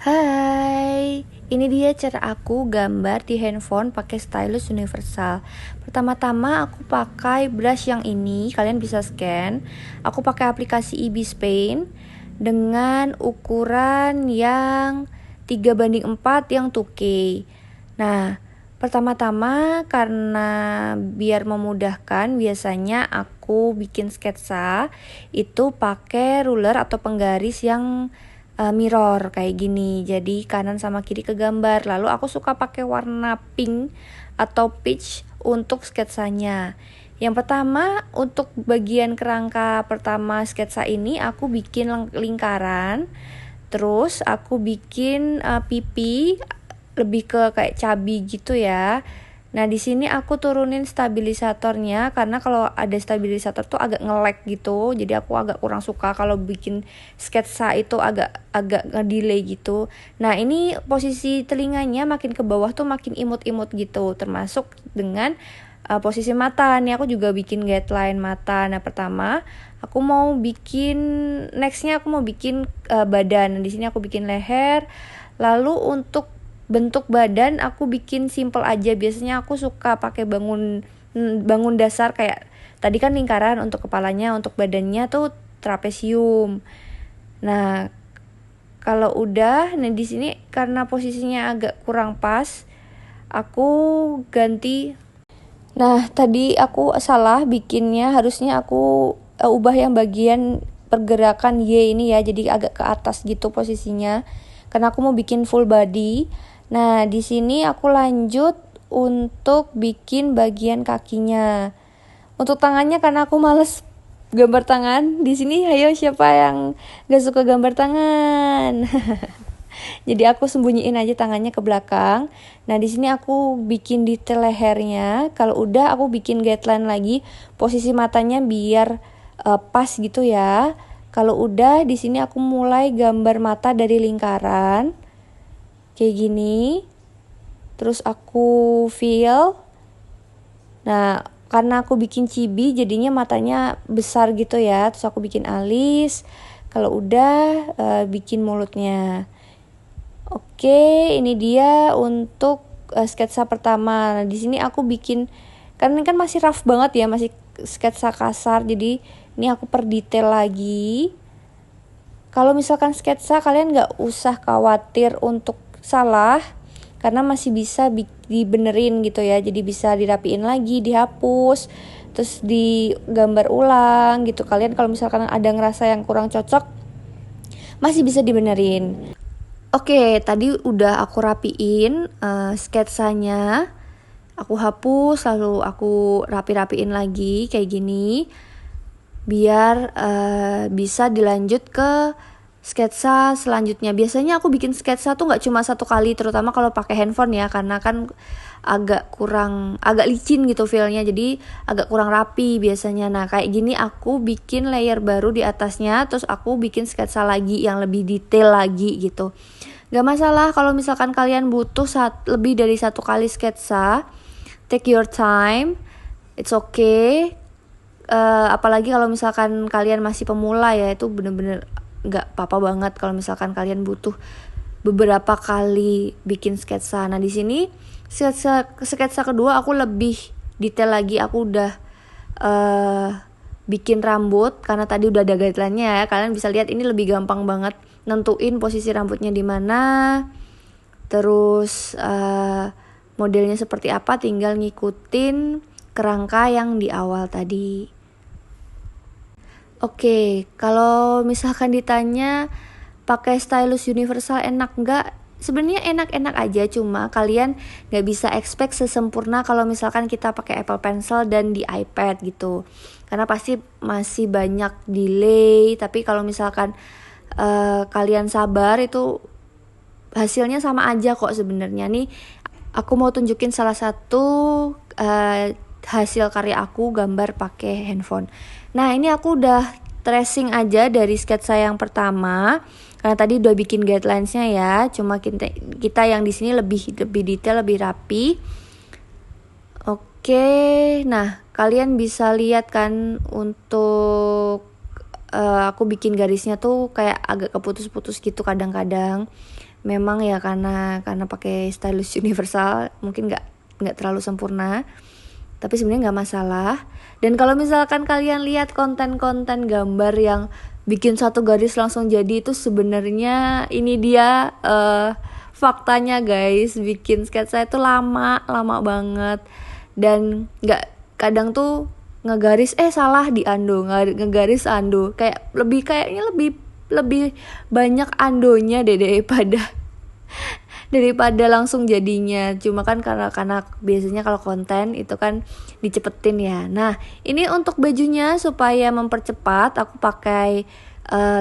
Hai, ini dia cara aku gambar di handphone pakai stylus universal. Pertama-tama aku pakai brush yang ini, kalian bisa scan. Aku pakai aplikasi Ibis Paint dengan ukuran yang 3:4 yang 2K. Nah, pertama-tama karena biar memudahkan, biasanya aku bikin sketsa itu pakai ruler atau penggaris yang mirror kayak gini, jadi kanan sama kiri ke gambar. Lalu aku suka pakai warna pink atau peach untuk sketsanya. Yang pertama, untuk bagian kerangka pertama sketsa ini aku bikin lingkaran. Terus aku bikin pipi lebih ke kayak cabi gitu ya. Nah, di sini aku turunin stabilisatornya karena kalau ada stabilisator tuh agak nge-lag gitu. Jadi aku agak kurang suka kalau bikin sketsa itu agak nge-delay gitu. Nah, ini posisi telinganya makin ke bawah tuh makin imut-imut gitu, termasuk dengan posisi mata. Nih aku juga bikin guideline mata. Nah, pertama aku mau bikin nextnya aku mau bikin badan. Nah, di sini aku bikin leher. Lalu untuk bentuk badan aku bikin simple aja. Biasanya aku suka pakai bangun dasar kayak tadi kan lingkaran untuk kepalanya, untuk badannya tuh trapesium. Nah, kalau udah, nah di sini karena posisinya agak kurang pas, aku ganti. Nah, tadi aku salah bikinnya, harusnya aku ubah yang bagian pergerakan Y ini ya, jadi agak ke atas gitu posisinya. Karena aku mau bikin full body. Nah, di sini aku lanjut untuk bikin bagian kakinya. Untuk tangannya karena aku males gambar tangan. Di sini ayo siapa yang gak suka gambar tangan? Jadi aku sembunyiin aja tangannya ke belakang. Nah, di sini aku bikin detail lehernya. Kalau udah aku bikin guideline lagi posisi matanya biar pas gitu ya. Kalau udah di sini aku mulai gambar mata dari lingkaran. Kayak gini. Terus aku fill. Nah, karena aku bikin chibi jadinya matanya besar gitu ya. Terus aku bikin alis. Kalau udah bikin mulutnya. Oke, ini dia untuk sketsa pertama. Nah, di sini aku bikin karena ini kan masih rough banget ya, masih sketsa kasar. Jadi ini aku perdetail lagi. Kalau misalkan sketsa kalian nggak usah khawatir untuk salah karena masih bisa dibenerin gitu ya. Jadi bisa dirapiin lagi, dihapus, terus digambar ulang gitu. Kalian kalau misalkan ada ngerasa yang kurang cocok masih bisa dibenerin. Oke, tadi udah aku rapiin sketsanya. Aku hapus, lalu aku rapiin lagi kayak gini. Biar bisa dilanjut ke sketsa selanjutnya. Biasanya aku bikin sketsa tuh gak cuma satu kali, terutama kalau pakai handphone ya. Karena kan agak licin gitu feelnya, jadi agak kurang rapi biasanya. Nah, kayak gini aku bikin layer baru di atasnya, terus aku bikin sketsa lagi yang lebih detail lagi gitu. Gak masalah kalau misalkan kalian butuh lebih dari satu kali sketsa, take your time, it's okay. Apalagi kalau misalkan kalian masih pemula ya, itu bener-bener gak apa-apa banget kalau misalkan kalian butuh beberapa kali bikin sketsa. Nah, di sini sketsa kedua aku lebih detail lagi. Aku udah bikin rambut karena tadi udah ada guideline-nya ya. Kalian bisa lihat ini lebih gampang banget nentuin posisi rambutnya di mana. Terus modelnya seperti apa, tinggal ngikutin kerangka yang di awal tadi. Oke, kalau misalkan ditanya pakai stylus universal enak nggak? Sebenarnya enak-enak aja, cuma kalian nggak bisa expect sesempurna kalau misalkan kita pakai Apple Pencil dan di iPad gitu. Karena pasti masih banyak delay. Tapi kalau misalkan kalian sabar, itu hasilnya sama aja kok sebenarnya. Nih, aku mau tunjukin salah satu hasil karya aku gambar pakai handphone. Nah, ini aku udah tracing aja dari sketsa yang pertama. Karena tadi udah bikin guidelines-nya ya. Cuma kita yang di sini lebih detail, lebih rapi. Oke, nah kalian bisa lihat kan untuk aku bikin garisnya tuh kayak agak keputus-putus gitu kadang-kadang. Memang ya karena pakai stylus universal mungkin nggak terlalu sempurna, tapi sebenarnya nggak masalah. Dan kalau misalkan kalian lihat konten-konten gambar yang bikin satu garis langsung jadi, itu sebenarnya ini dia faktanya guys. Bikin sketsa itu lama banget, dan kadang tuh ngegaris salah di ando, ngegaris ando, kayaknya lebih banyak andonya deh daripada langsung jadinya. Cuma kan karena biasanya kalau konten itu kan dicepetin ya. Nah, ini untuk bajunya supaya mempercepat aku pakai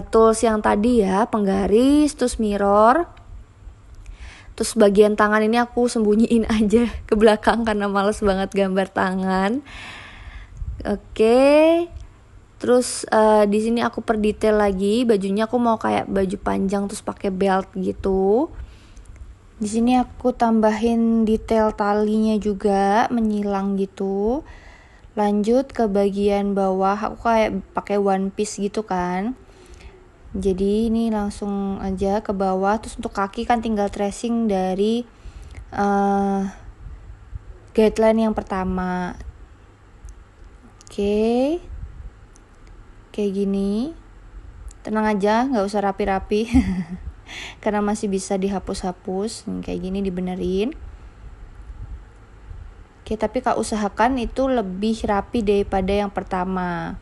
tools yang tadi ya, penggaris, terus mirror. Terus bagian tangan ini aku sembunyiin aja ke belakang karena males banget gambar tangan. Oke. Terus di sini aku perdetail lagi, bajunya aku mau kayak baju panjang terus pakai belt gitu. Di sini aku tambahin detail talinya juga, menyilang gitu. Lanjut ke bagian bawah, aku kayak pakai one piece gitu kan. Jadi ini langsung aja ke bawah. Terus untuk kaki kan tinggal tracing dari guideline yang pertama. Oke. Kayak gini. Tenang aja, gak usah rapi-rapi. Karena masih bisa dihapus-hapus. Kayak gini dibenerin. Oke, tapi Kak usahakan itu lebih rapi daripada yang pertama.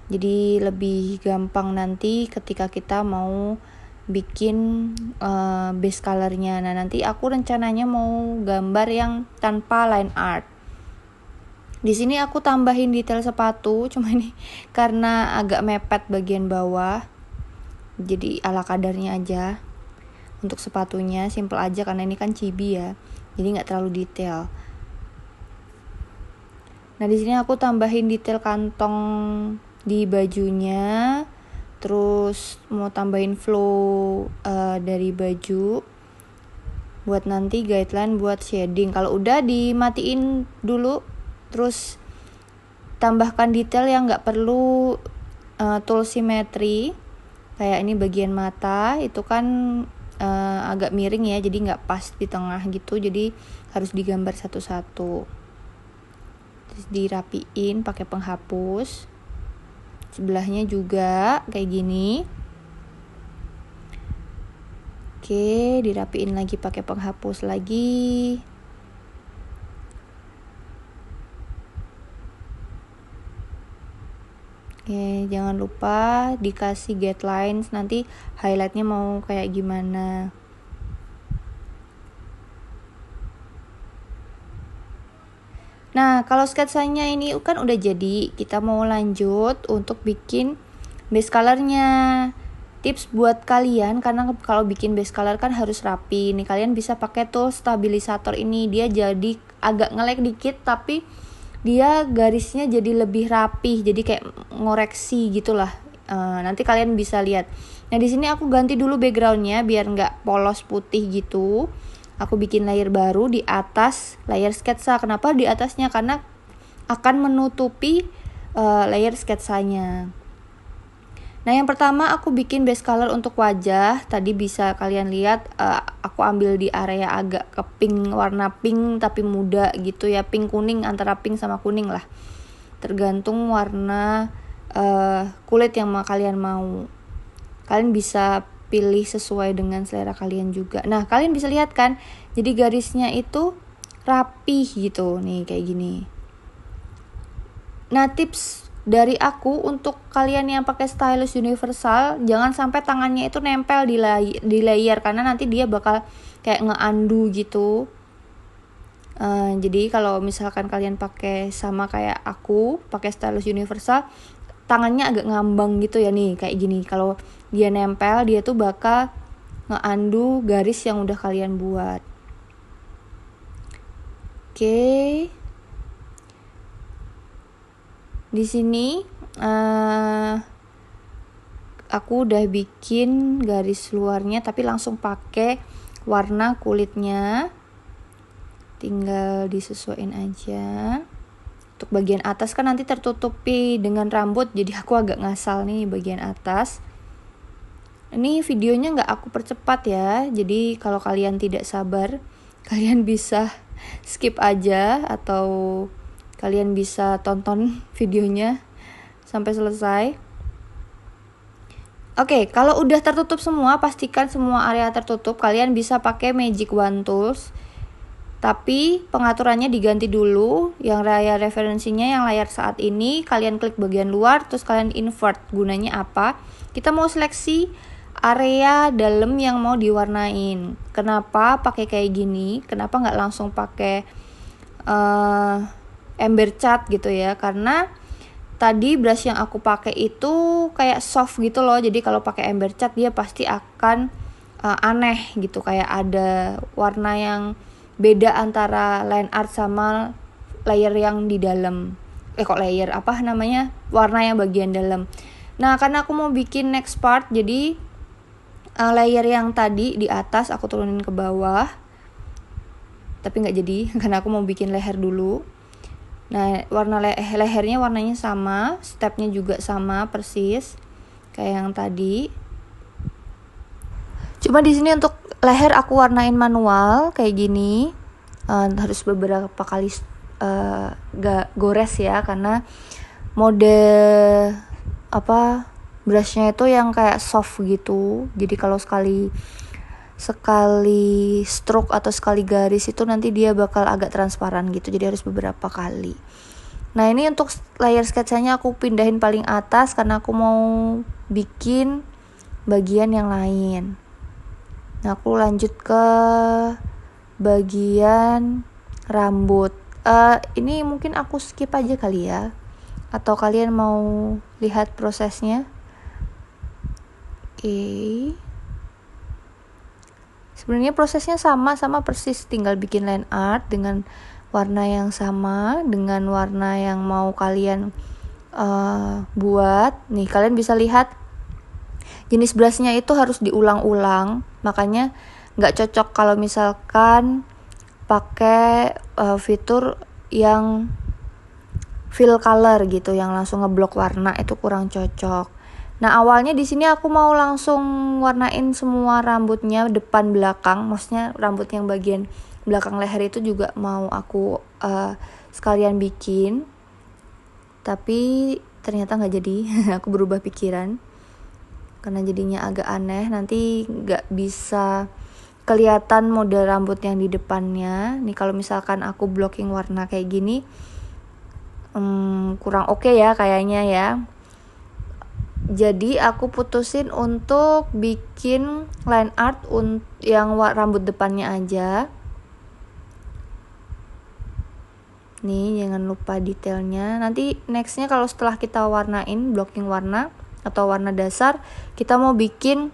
Jadi lebih gampang nanti ketika kita mau bikin base colornya. Nah, nanti aku rencananya mau gambar yang tanpa line art. Di sini aku tambahin detail sepatu, cuma ini karena agak mepet bagian bawah. Jadi ala kadarnya aja. Untuk sepatunya simple aja karena ini kan chibi ya. Jadi nggak terlalu detail. Nah, di sini aku tambahin detail kantong di bajunya. Terus mau tambahin flow dari baju buat nanti guideline buat shading. Kalau udah dimatiin dulu, terus tambahkan detail yang nggak perlu tool simetri. Kayak ini bagian mata itu kan agak miring ya, jadi nggak pas di tengah gitu, jadi harus digambar satu-satu. Terus dirapiin pakai penghapus. Sebelahnya juga kayak gini. Oke, dirapiin lagi pakai penghapus lagi. Oke, jangan lupa dikasih guidelines nanti highlightnya mau kayak gimana. Nah, kalau sketsanya ini kan udah jadi, kita mau lanjut untuk bikin base colornya. Tips buat kalian, karena kalau bikin base color kan harus rapi. Nih kalian bisa pakai tool stabilisator ini, dia jadi agak nge-lag dikit tapi dia garisnya jadi lebih rapih, jadi kayak ngoreksi gitulah. Nanti kalian bisa lihat. Nah, di sini aku ganti dulu backgroundnya biar nggak polos putih gitu. Aku bikin layer baru di atas layer sketsa. Kenapa di atasnya? Karena akan menutupi layer sketsanya. Nah, yang pertama aku bikin base color untuk wajah. Tadi bisa kalian lihat aku ambil di area agak ke pink, warna pink tapi muda gitu ya, pink kuning, antara pink sama kuning lah. Tergantung warna kulit yang kalian mau. Kalian bisa pilih sesuai dengan selera kalian juga. Nah, kalian bisa lihat kan, jadi garisnya itu rapih gitu nih, kayak gini. Nah, tips dari aku untuk kalian yang pakai stylus universal, jangan sampai tangannya itu nempel di layer karena nanti dia bakal kayak nge-undo gitu. Jadi kalau misalkan kalian pakai sama kayak aku, pakai stylus universal, tangannya agak ngambang gitu ya nih, kayak gini. Kalau dia nempel, dia tuh bakal nge-undo garis yang udah kalian buat. Oke. Di sini aku udah bikin garis luarnya tapi langsung pakai warna kulitnya. Tinggal disesuaiin aja. Untuk bagian atas kan nanti tertutupi dengan rambut, jadi aku agak ngasal nih bagian atas. Ini videonya nggak aku percepat ya, jadi kalau kalian tidak sabar, kalian bisa skip aja atau kalian bisa tonton videonya sampai selesai. Oke, kalau udah tertutup semua, pastikan semua area tertutup. Kalian bisa pakai Magic Wand Tools. Tapi pengaturannya diganti dulu. Yang layar referensinya yang layar saat ini, kalian klik bagian luar, terus kalian invert. Gunanya apa? Kita mau seleksi area dalam yang mau diwarnain. Kenapa pakai kayak gini? Kenapa nggak langsung pakai ember cat gitu ya? Karena tadi brush yang aku pakai itu kayak soft gitu loh. Jadi kalau pakai ember cat dia pasti akan aneh gitu, kayak ada warna yang beda antara line art sama layer yang di dalam. Warna yang bagian dalam. Nah, karena aku mau bikin next part, jadi layer yang tadi di atas aku turunin ke bawah. Tapi nggak jadi karena aku mau bikin leher dulu. Nah, warna lehernya warnanya sama, stepnya juga sama persis kayak yang tadi. Cuma di sini untuk leher aku warnain manual kayak gini. Harus beberapa kali gores ya, karena mode brushnya itu yang kayak soft gitu. Jadi kalau sekali stroke atau sekali garis itu nanti dia bakal agak transparan gitu, jadi harus beberapa kali. Nah, ini untuk layer sketsanya aku pindahin paling atas karena aku mau bikin bagian yang lain. Nah, aku lanjut ke bagian rambut. Ini mungkin aku skip aja kali ya, atau kalian mau lihat prosesnya? Oke. Sebenarnya prosesnya sama persis, tinggal bikin line art dengan warna yang sama, dengan warna yang mau kalian buat. Nih, kalian bisa lihat jenis brushnya itu harus diulang-ulang, makanya nggak cocok kalau misalkan pakai fitur yang fill color gitu, yang langsung ngeblok warna, itu kurang cocok. Nah, awalnya di sini aku mau langsung warnain semua rambutnya depan belakang, maksudnya rambut yang bagian belakang leher itu juga mau aku sekalian bikin. Tapi ternyata nggak jadi, aku berubah pikiran karena jadinya agak aneh, nanti nggak bisa kelihatan model rambut yang di depannya. Nih, kalau misalkan aku blocking warna kayak gini kurang oke ya kayaknya ya. Jadi aku putusin untuk bikin line art yang rambut depannya aja. Nih, jangan lupa detailnya. Nanti nextnya kalau setelah kita warnain, blocking warna atau warna dasar, kita mau bikin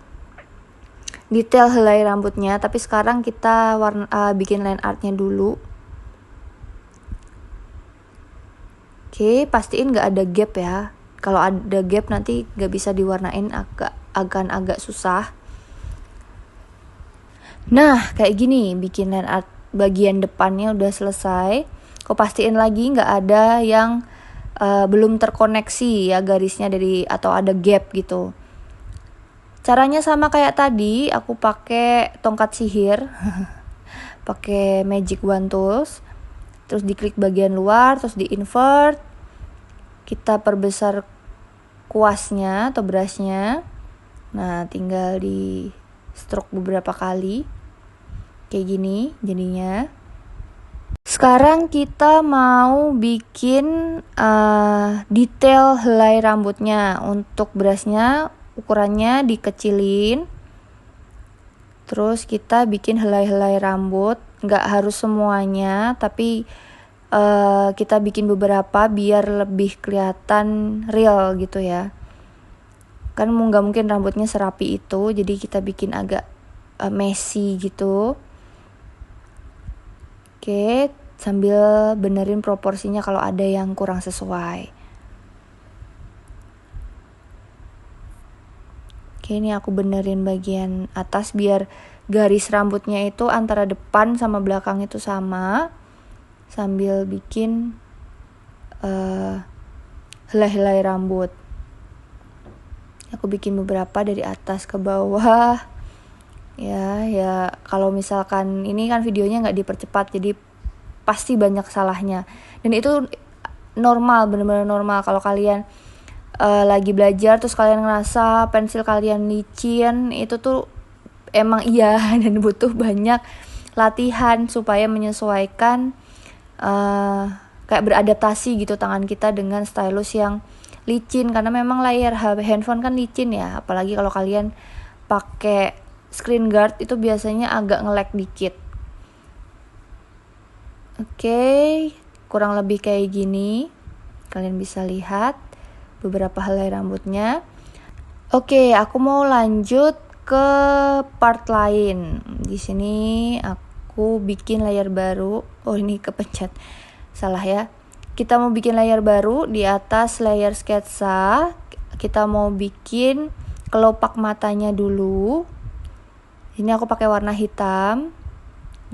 detail helai rambutnya. Tapi sekarang kita bikin line artnya dulu. Oke, pastiin gak ada gap ya. Kalau ada gap nanti gak bisa diwarnain, agak susah. Nah, kayak gini bikin line art bagian depannya udah selesai. Kau pastiin lagi gak ada yang belum terkoneksi ya garisnya atau ada gap gitu. Caranya sama kayak tadi, aku pakai tongkat sihir. Pakai Magic Wand Tools. Terus diklik bagian luar, terus di invert. Kita perbesar kuasnya atau brushnya. Nah, tinggal di stroke beberapa kali. Kayak gini jadinya. Sekarang kita mau bikin detail helai rambutnya. Untuk brushnya ukurannya dikecilin. Terus kita bikin helai-helai rambut. Gak harus semuanya, tapi kita bikin beberapa biar lebih kelihatan real gitu ya. Kan gak mungkin rambutnya serapi itu, jadi kita bikin agak messy gitu. Oke, sambil benerin proporsinya kalau ada yang kurang sesuai. Oke, ini aku benerin bagian atas biar garis rambutnya itu antara depan sama belakang itu sama. Sambil bikin helai-helai rambut. Aku bikin beberapa dari atas ke bawah. Ya kalau misalkan ini kan videonya nggak dipercepat, jadi pasti banyak salahnya. Dan itu normal, bener-bener normal kalau kalian lagi belajar terus kalian ngerasa pensil kalian licin, itu tuh emang iya dan butuh banyak latihan supaya menyesuaikan kayak beradaptasi gitu tangan kita dengan stylus yang licin, karena memang layar handphone kan licin ya, apalagi kalau kalian pakai screen guard itu biasanya agak nge-lag dikit. Oke, kurang lebih kayak gini. Kalian bisa lihat beberapa helai rambutnya. Oke, aku mau lanjut ke part lain. Di sini aku bikin layar baru. Oh, ini kepencet. Salah ya. Kita mau bikin layar baru di atas layar sketsa. Kita mau bikin kelopak matanya dulu. Ini aku pakai warna hitam.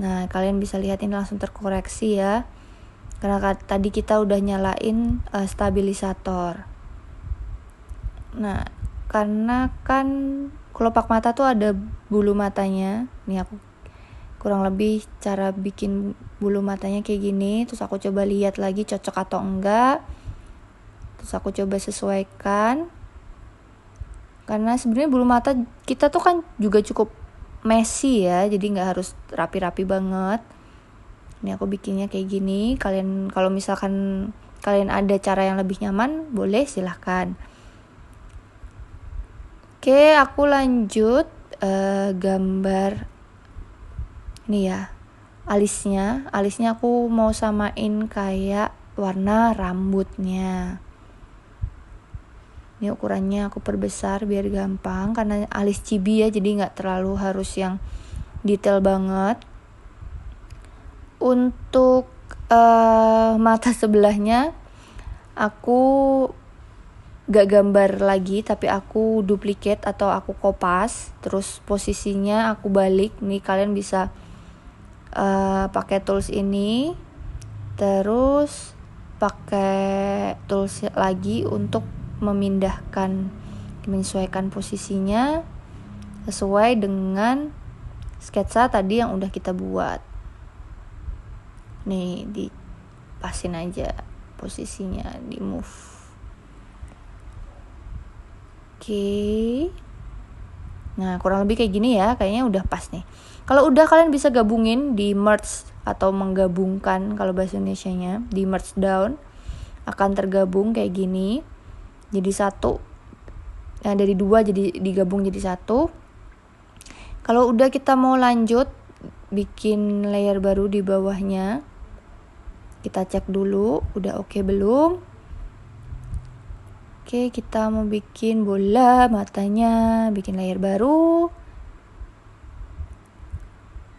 Nah, kalian bisa lihat ini langsung terkoreksi ya. Karena tadi kita udah nyalain stabilisator. Nah, karena kan kelopak mata tuh ada bulu matanya. Nih aku kurang lebih cara bikin bulu matanya kayak gini. Terus aku coba lihat lagi cocok atau enggak. Terus aku coba sesuaikan. Karena sebenarnya bulu mata kita tuh kan juga cukup messy ya, jadi nggak harus rapi-rapi banget. Ini aku bikinnya kayak gini. Kalian kalau misalkan kalian ada cara yang lebih nyaman, boleh silahkan. Oke, aku lanjut gambar ini ya, alisnya aku mau samain kayak warna rambutnya. Ini ukurannya aku perbesar biar gampang, karena alis chibi ya, jadi nggak terlalu harus yang detail banget. Untuk mata sebelahnya aku gak gambar lagi, tapi aku duplicate atau aku kopas, terus posisinya aku balik. Nih kalian bisa pakai tools ini, terus pakai tools lagi untuk menyesuaikan posisinya sesuai dengan sketsa tadi yang udah kita buat. Nih dipasin aja posisinya, di move. Oke. Nah, kurang lebih kayak gini ya, kayaknya udah pas nih. Kalau udah, kalian bisa gabungin di merge atau menggabungkan kalau bahasa Indonesianya, di merge down akan tergabung kayak gini. Jadi satu, dari dua jadi digabung jadi satu. Kalau udah, kita mau lanjut bikin layer baru di bawahnya. Kita cek dulu udah oke belum. Oke, kita mau bikin bola matanya, bikin layer baru.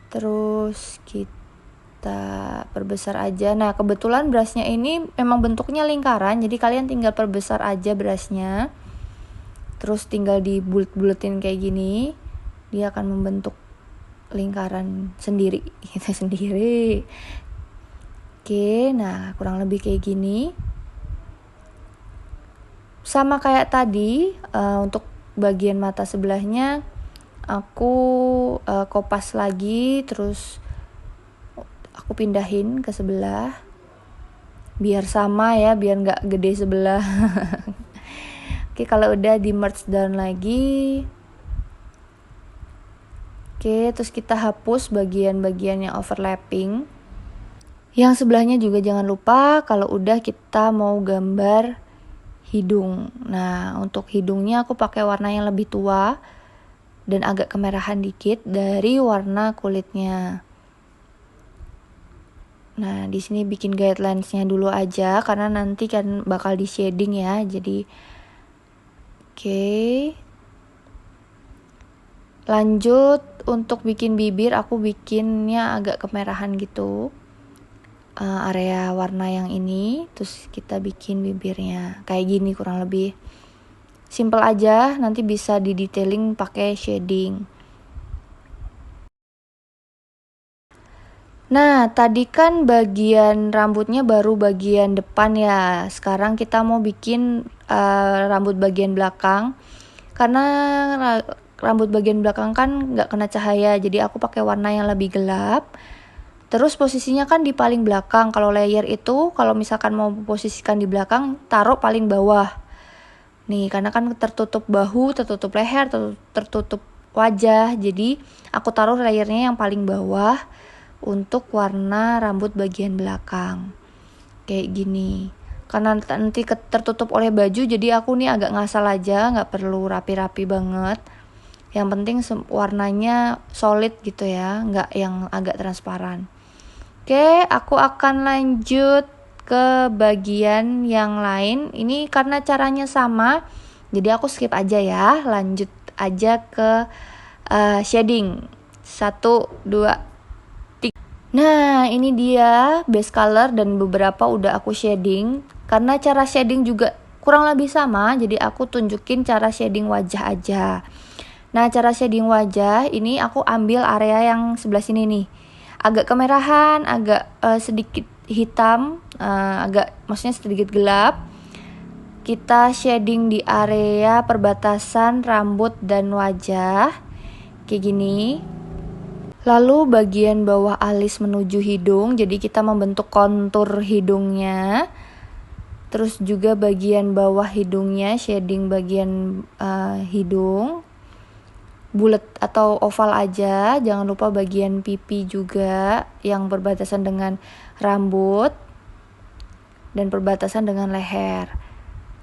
Terus kita perbesar aja. Nah, kebetulan brushnya ini memang bentuknya lingkaran, jadi kalian tinggal perbesar aja brushnya. Terus tinggal dibulet-buletin kayak gini, dia akan membentuk lingkaran sendiri gitu sendiri. Oke, nah kurang lebih kayak gini. Sama kayak tadi, untuk bagian mata sebelahnya aku kopas lagi, terus aku pindahin ke sebelah biar sama ya, biar nggak gede sebelah. Oke, kalau udah di merge down lagi. Oke, terus kita hapus bagian-bagian yang overlapping. Yang sebelahnya juga jangan lupa. Kalau udah, kita mau gambar hidung. Nah, untuk hidungnya aku pakai warna yang lebih tua dan agak kemerahan dikit dari warna kulitnya. Nah, di sini bikin guidelines-nya dulu aja karena nanti kan bakal di shading ya. Jadi oke. Lanjut untuk bikin bibir, aku bikinnya agak kemerahan gitu. Area warna yang ini, terus kita bikin bibirnya kayak gini kurang lebih. Simple aja, nanti bisa di detailing pakai shading. Nah, tadi kan bagian rambutnya baru bagian depan ya. Sekarang kita mau bikin rambut bagian belakang. Karena rambut bagian belakang kan nggak kena cahaya, jadi aku pakai warna yang lebih gelap. Terus posisinya kan di paling belakang. Kalau layer itu kalau misalkan mau posisikan di belakang, taruh paling bawah. Nih, karena kan tertutup bahu, tertutup leher, tertutup wajah. Jadi aku taruh layernya yang paling bawah untuk warna rambut bagian belakang. Kayak gini. Karena nanti tertutup oleh baju, jadi aku nih agak ngasal aja, nggak perlu rapi-rapi banget. Yang penting warnanya solid gitu ya, nggak yang agak transparan. Oke, aku akan lanjut ke bagian yang lain. Ini karena caranya sama, jadi aku skip aja ya. Lanjut aja ke shading. 1, 2, 3. Nah, ini dia base color dan beberapa udah aku shading. Karena cara shading juga kurang lebih sama, jadi aku tunjukin cara shading wajah aja. Nah, cara shading wajah ini aku ambil area yang sebelah sini nih. Agak kemerahan, agak sedikit hitam, maksudnya sedikit gelap. Kita shading di area perbatasan rambut dan wajah. Kayak gini. Lalu bagian bawah alis menuju hidung, jadi kita membentuk kontur hidungnya. Terus juga bagian bawah hidungnya, shading bagian hidung. Bulat atau oval aja, jangan lupa bagian pipi juga yang berbatasan dengan rambut dan perbatasan dengan leher.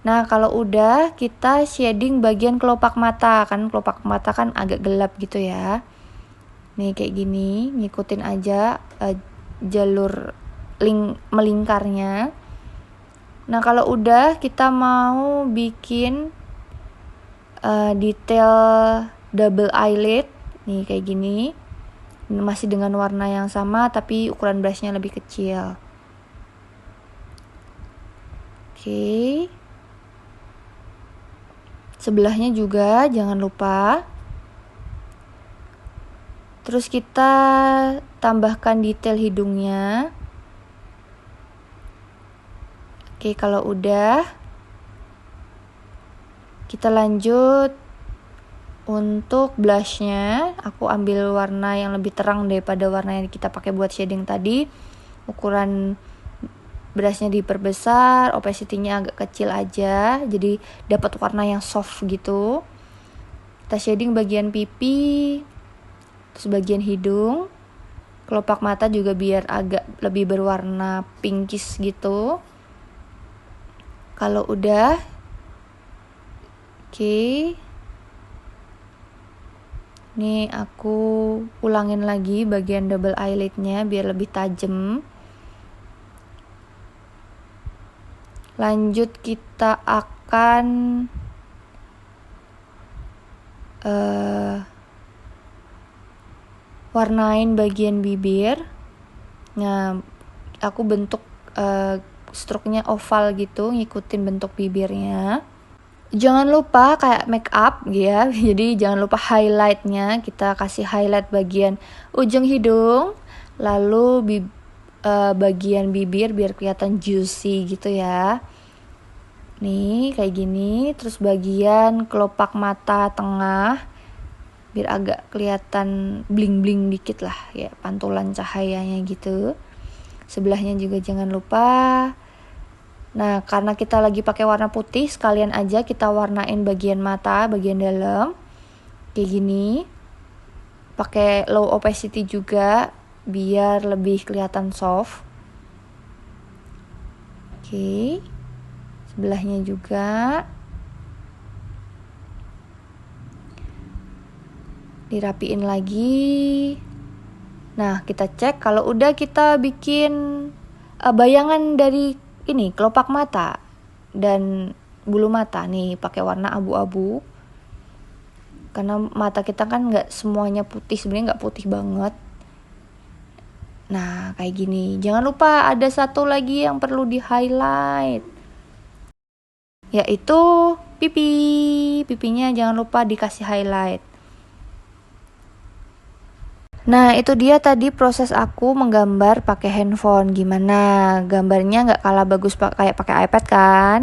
Nah, kalau udah kita shading bagian kelopak mata, kan kelopak mata kan agak gelap gitu ya. Nih kayak gini, ngikutin aja jalur melingkarnya. Nah, kalau udah kita mau bikin detail double eyelid, nih kayak gini. Masih dengan warna yang sama tapi ukuran brushnya lebih kecil. Oke. Sebelahnya juga jangan lupa. Terus kita tambahkan detail hidungnya. Oke, kalau udah kita lanjut untuk blushnya. Aku ambil warna yang lebih terang daripada warna yang kita pakai buat shading tadi. Ukuran brushnya diperbesar, opacity-nya agak kecil aja, jadi dapat warna yang soft gitu. Kita shading bagian pipi, terus bagian hidung, kelopak mata juga biar agak lebih berwarna pinkish gitu. Kalau udah, oke. Nih aku ulangin lagi bagian double eyelidnya biar lebih tajam. Lanjut kita akan warnain bagian bibir. Nah, aku bentuk struknya oval gitu, ngikutin bentuk bibirnya. Jangan lupa kayak make up ya, jadi jangan lupa highlightnya. Kita kasih highlight bagian ujung hidung, lalu bagian bibir biar kelihatan juicy gitu ya. Nih kayak gini. Terus bagian kelopak mata tengah biar agak kelihatan bling-bling dikit lah ya, pantulan cahayanya gitu. Sebelahnya juga jangan lupa. Nah, karena kita lagi pakai warna putih, sekalian aja kita warnain bagian mata, bagian dalam. Kayak gini. Pakai low opacity juga biar lebih kelihatan soft. Oke. Sebelahnya juga. Dirapiin lagi. Nah, kita cek kalau udah kita bikin bayangan dari ini kelopak mata dan bulu mata nih pakai warna abu-abu. Karena mata kita kan nggak semuanya putih, sebenarnya nggak putih banget. Nah, kayak gini. Jangan lupa ada satu lagi yang perlu di highlight, yaitu pipi. Pipinya jangan lupa dikasih highlight. Nah, itu dia tadi proses aku menggambar pakai handphone. Gimana? Gambarnya nggak kalah bagus kayak pakai iPad kan?